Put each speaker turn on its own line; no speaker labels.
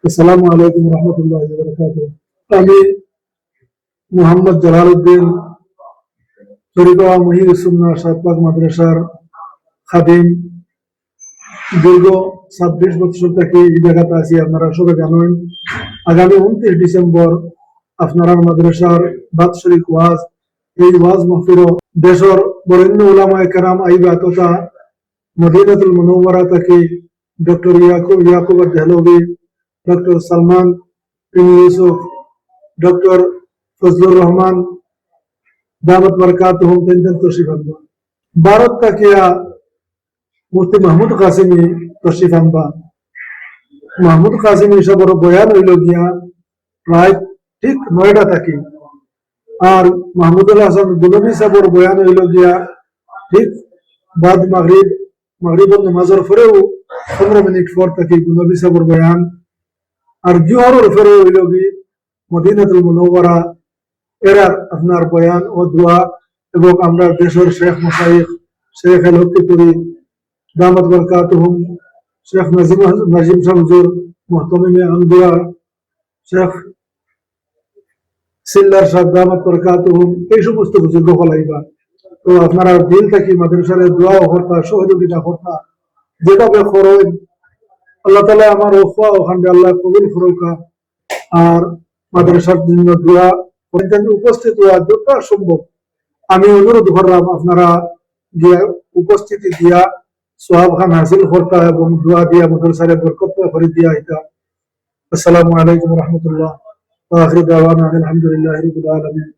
আসসালামু আলাইকুম রহমতুল্লাহি ওয়া বারাকাতুহু। আমি মোহাম্মদ জালালউদ্দিন তরিকা মুহিউসুন্নাহ সাতপাক মাদ্রাসার খাদিম। দীর্ঘ ২৬ বছর থেকে এই জায়গাতে আছি, আপনারা সবাই জানেন। আগামী ২৯ ডিসেম্বর আপনারা মাদ্রাসার বাৎসরিক ওয়াজ, এই ওয়াজ মাহফিল দেশের বরেণ্য উলামায়ে কেরাম আইবা তথা মদিনাতুল মুনাওয়ারা থেকে ডক্টর ইয়াকুব দেহলভি, ডক্টর সালমান বিন ইউসুফ, ডক্টর ফজলুর রহমান দামত বরকাতুহুম তিনজন তশরিফ আনবা। ভারত তাকিয়া মুফতি মাহমুদ কাসিমি তশরিফ আনবা। মাহমুদ কাসিমি সবর বয়ান হইল গিয়া প্রায় ঠিক ৯টা থাকি, আর মাহমুদুল হাসান গুলমি সাবর বয়ান হইল গিয়া ঠিক বাদ মাগরিবর নামাজের পরেও ১৫ মিনিট পর থাকি গুলমি সাবর বয়ান। আর জোহরের পরে হইল কি মদিনাতুল মুনাওয়ারা এরার আপনার বয়ান ও দোয়া, এবং আমরা দেশের শেখ মাশাইখ শেখ লক্ষ্মীপুরী দামত বরকাতুহুম, শেখ নাজিম শামসুর, মুহতামিমে আনবিয়া শেখ সিল্লার সাহেব দামত বরকাতুহুম, এই সমস্ত বুজুর্গ ফলাইবা। তো আপনারা দিল থেকে মাদ্রাসার দোয়া করতা, সহযোগিতা করতা, যেভাবে করেন আল্লাহ তাআলা আমার ওফা ওখানে আল্লাহ কবুল করুকা। আর মাদ্রাসার জন্য দোয়া উপস্থিত হওয়া যত সম্ভব আমি অনুরোধ করলাম, আপনারা গিয়া উপস্থিতি দিয়া সোহাব খান হাসিল করতা এবং দোয়া দিয়া মাদ্রাসার বরকত করে দিয়া এটা। আসসালামু আলাইকুম রহমতুল্লাহ ওয়া আখিরু দাওয়ানা আলহামদুলিল্লাহি রাব্বিল আলামিন।